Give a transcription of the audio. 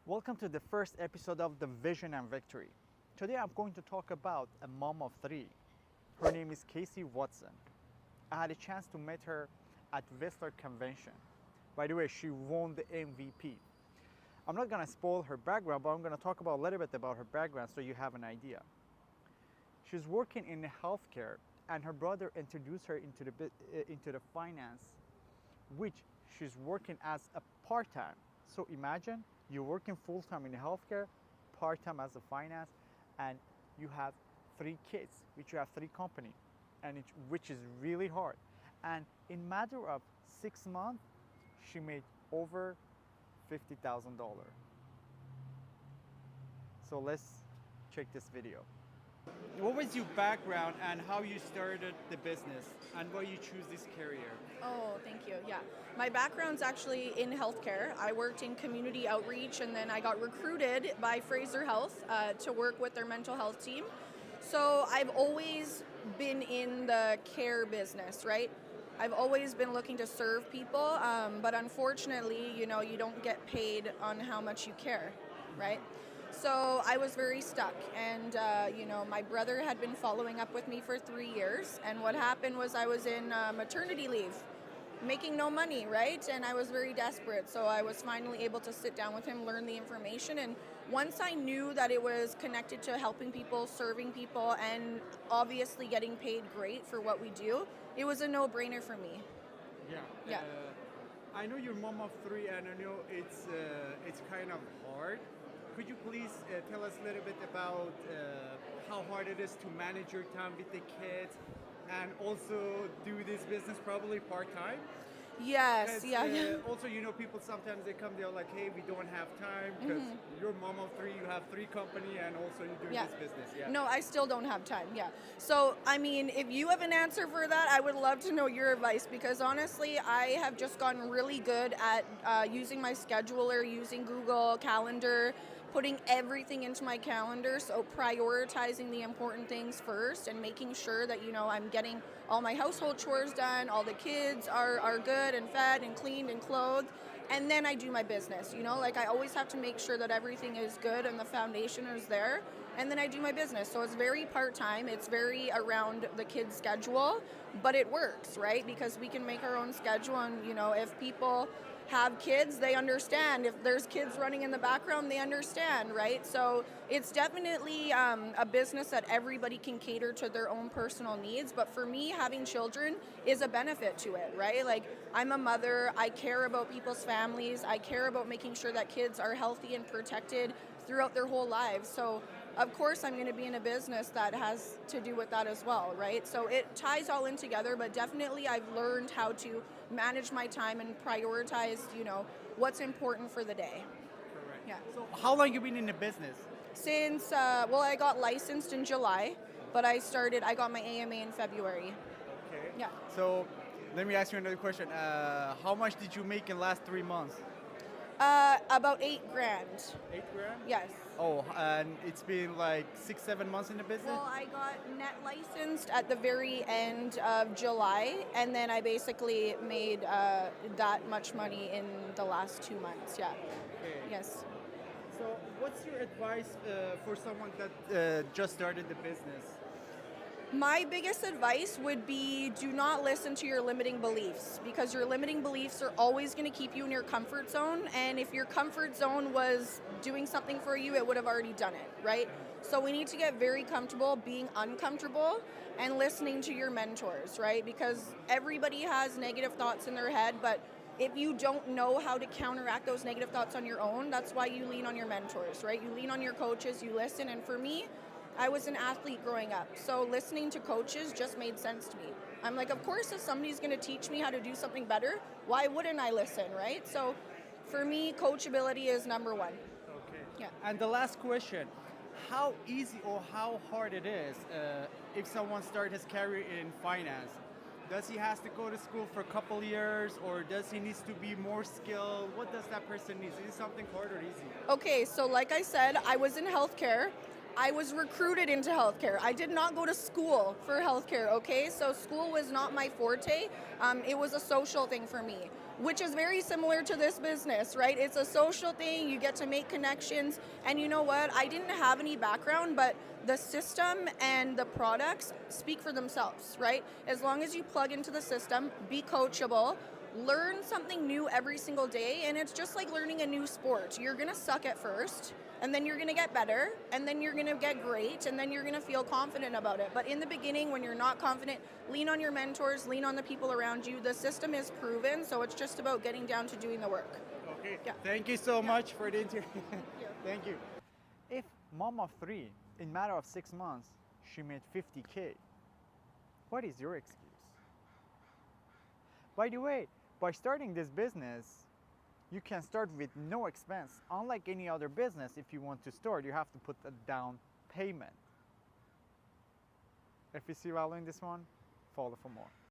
Welcome to the first episode of The Vision and Victory. Today I'm going to talk about a mom of three. Her name is Casey Watson. I had a chance to meet her at Whistler Convention. By the way, she won the MVP. I'm not gonna spoil her background, but I'm gonna talk about a little bit about her background so you have an idea. She's working in healthcare, and her brother introduced her into the finance, which she's working as a part-time. So imagine you're working full-time in healthcare, part-time as a finance, and you have three kids, which you have three company, which is really hard. And in matter of 6 months, she made over $50,000. So let's check this video. What was your background and how you started the business and why you choose this career? Oh, thank you. Yeah. My background's actually in healthcare. I worked in community outreach and then I got recruited by Fraser Health to work with their mental health team. So I've always been in the care business, right? I've always been looking to serve people, but unfortunately, you don't get paid on how much you care, right? So I was very stuck, and my brother had been following up with me for 3 years, and what happened was I was in maternity leave, making no money, right? And I was very desperate, so I was finally able to sit down with him, learn the information, and once I knew that it was connected to helping people, serving people, and obviously getting paid great for what we do, it was a no-brainer for me. Yeah. I know you're mom of three, and I know it's kind of hard. Could you please tell us a little bit about how hard it is to manage your time with the kids and also do this business probably part-time? Yes, yeah. Also, people sometimes they come, they're like, hey, we don't have time because you're mom of three, you have three company, and also you're doing this business. Yeah. No, I still don't have time. Yeah. So, if you have an answer for that, I would love to know your advice because honestly, I have just gotten really good at using my scheduler, using Google Calendar, putting everything into my calendar. So prioritizing the important things first and making sure that, I'm getting all my household chores done, all the kids are good and fed and cleaned and clothed. And then I do my business, I always have to make sure that everything is good and the foundation is there. And then I do my business. So it's very part-time. It's very around the kids' schedule, but it works, right? Because we can make our own schedule. And, if people have kids, they understand. If there's kids running in the background, they understand, right? So it's definitely a business that everybody can cater to their own personal needs. But for me, having children is a benefit to it, right? Like, I'm a mother. I care about people's families. I care about making sure that kids are healthy and protected throughout their whole lives. So of course, I'm going to be in a business that has to do with that as well, right? So it ties all in together, but definitely I've learned how to manage my time and prioritize, what's important for the day. Correct. Yeah. So how long you been in the business? Since, I got licensed in July, but I got my AMA in February. Okay. Yeah. So let me ask you another question. How much did you make in the last 3 months? About $8,000. 8 grand? Yes. Oh, and it's been like 6-7 months in the business? Well, I got net licensed at the very end of July, and then I basically made that much money in the last 2 months. Yeah. Okay. Yes. So what's your advice for someone that just started the business? My biggest advice would be do not listen to your limiting beliefs because your limiting beliefs are always going to keep you in your comfort zone. And if your comfort zone was doing something for you, it would have already done it, right? So we need to get very comfortable being uncomfortable and listening to your mentors, right? Because everybody has negative thoughts in their head, but if you don't know how to counteract those negative thoughts on your own, that's why you lean on your mentors, right? You lean on your coaches, you listen. And for me, I was an athlete growing up, so listening to coaches just made sense to me. I'm like, of course, if somebody's going to teach me how to do something better, why wouldn't I listen, right? So for me, coachability is number one. Okay. Yeah. And the last question, how easy or how hard it is if someone starts his career in finance? Does he has to go to school for a couple years, or does he needs to be more skilled? What does that person need? Is it something hard or easy? Okay, so like I said, I was in healthcare. I was recruited into healthcare. I did not go to school for healthcare, okay? So school was not my forte. It was a social thing for me. which is very similar to this business, right? It's a social thing. You get to make connections. And you know what? I didn't have any background, but the system and the products speak for themselves, right? As long as you plug into the system, be coachable, learn something new every single day. And it's just like learning a new sport. You're going to suck at first, and then you're going to get better, and then you're going to get great, and then you're going to feel confident about it. But in the beginning, when you're not confident, lean on your mentors, lean on the people around you. The system is proven, so it's just about getting down to doing the work. Okay, Yeah. thank you so much for the interview. Yeah. Thank you. If mom of three, in matter of 6 months, she made 50K, what is your excuse? By the way, by starting this business, you can start with no expense. Unlike any other business, if you want to start, you have to put a down payment. If you see value in this one, follow for more.